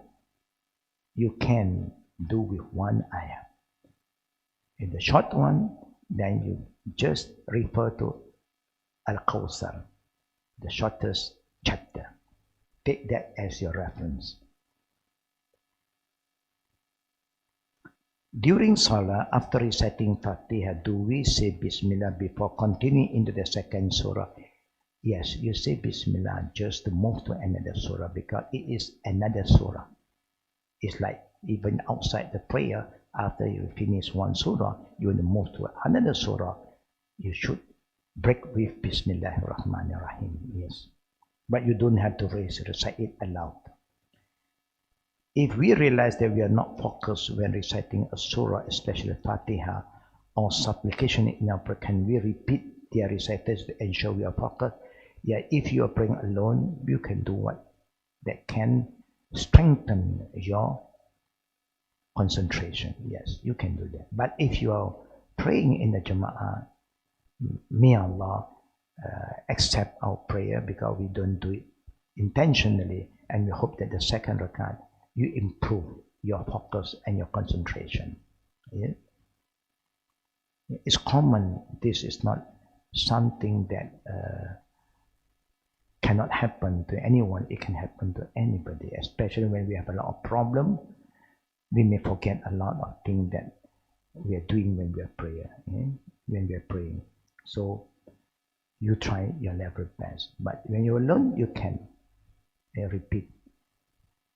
you can do with one ayah. If the short one, then you just refer to Al-Kawthar, the shortest chapter. Take that as your reference. During Salah, after reciting Fatiha, do we say Bismillah before continuing into the second surah? Yes, you say Bismillah just to move to another surah, because it is another surah. It's like even outside the prayer, after you finish one surah, you will move to another surah. You should break with Bismillahirrahmanirrahim. Yes, but you don't have to recite it aloud. If we realize that we are not focused when reciting a surah, especially Fatiha or supplication in our prayer, can we repeat their recitals to ensure we are focused? Yeah, if you are praying alone, you can do what that can strengthen your concentration. Yes, you can do that. But if you are praying in the Jama'ah, may Allah accept our prayer, because we don't do it intentionally, and we hope that the second rakat you improve your focus and your concentration. It's common. This is not something that cannot happen to anyone, it can happen to anybody, especially when we have a lot of problem. We may forget a lot of things that we are doing when we are when we are praying. So you try your level best. But when you alone, you can repeat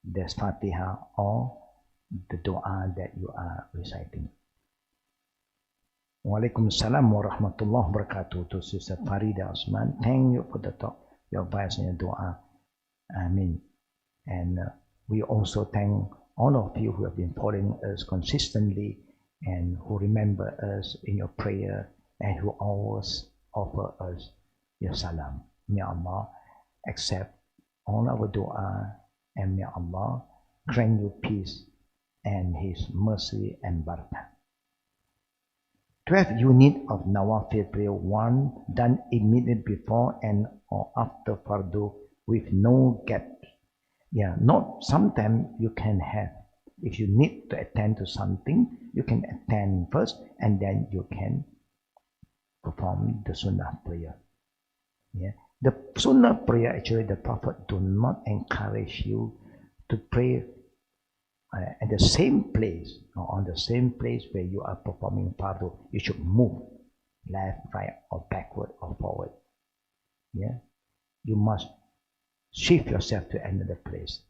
the Fatiha or the dua that you are reciting. Waalaikumsalam warahmatullahi wabarakatuh to Sister Farida Osman. Thank you for the talk, your advice and your dua. Amen. And we also thank all of you who have been following us consistently and who remember us in your prayer and who always offer us your salam. May Allah accept all our dua and may Allah grant you peace and His mercy and barakah. 12 units of Nawafil prayer, 1 done immediately before and or after Fardu with no gap. Yeah, not sometimes you can have. If you need to attend to something, you can attend first and then you can perform the Sunnah prayer. Yeah, the Sunnah prayer, actually the Prophet do not encourage you to pray at the same place or on the same place where you are performing Fardu. You should move left, right, or backward or forward. Yeah, you must shift yourself to another place.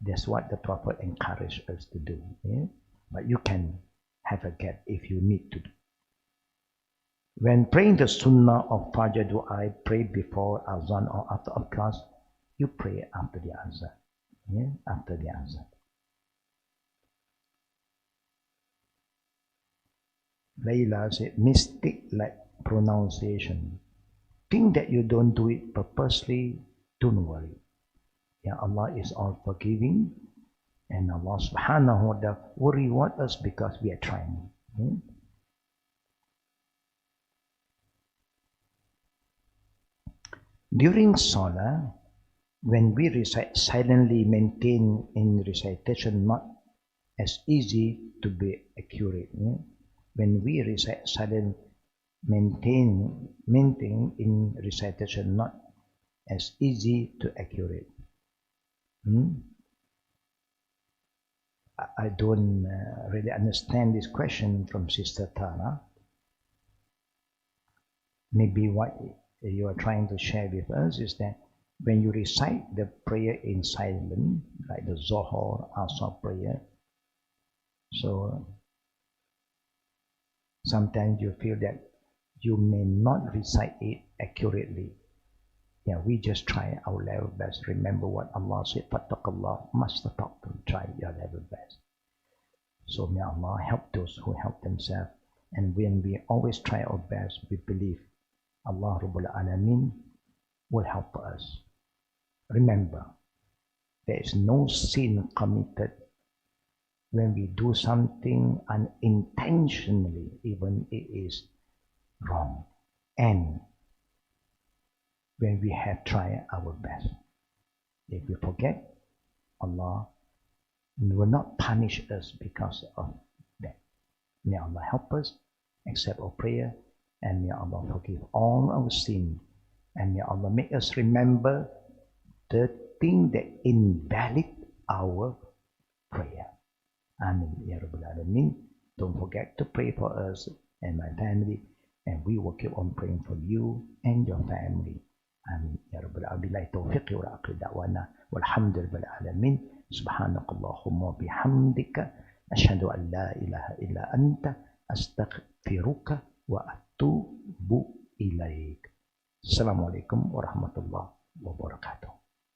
That's what the Prophet encouraged us to do. Yeah? But you can have a gap if you need to. When praying the Sunnah of Fajr Dua, pray before Azan or after of class, you pray after the Azan. Yeah? After the Azan. Layla said, mistake like pronunciation. Think that you don't do it purposely, don't worry. Yeah, Allah is all forgiving and Allah subhanahu wa ta'ala will reward us because we are trying. During Salah, when we recite silently, maintain in recitation not as easy to be accurate. When we recite silent, maintain in recitation not as easy to accurate. I don't really understand this question from Sister Tara. Maybe what you are trying to share with us is that when you recite the prayer in silence, like the Zohar, Asr prayer, so sometimes you feel that you may not recite it accurately. Yeah, we just try our level best. Remember what Allah said, Fattaqallah, mastata'tum, try your level best. So may Allah help those who help themselves. And when we always try our best, we believe Allah Rabbul Alameen will help us. Remember, there is no sin committed when we do something unintentionally, even it is wrong. And when we have tried our best. If we forget, Allah will not punish us because of that. May Allah help us, accept our prayer, and may Allah forgive all our sin. And may Allah make us remember the thing that invalid our prayer. Amen. Ya Rabbal Alameen. Don't forget to pray for us and my family, and we will keep on praying for you and your family. آمين يا رب العالمين. بالله التوفيق والعقل دعوانا والحمد لله العالمين. سبحانك اللهم وبحمدك أشهد أن لا إله إلا أنت أستغفرك وأتوب إليك. السلام عليكم ورحمة الله وبركاته.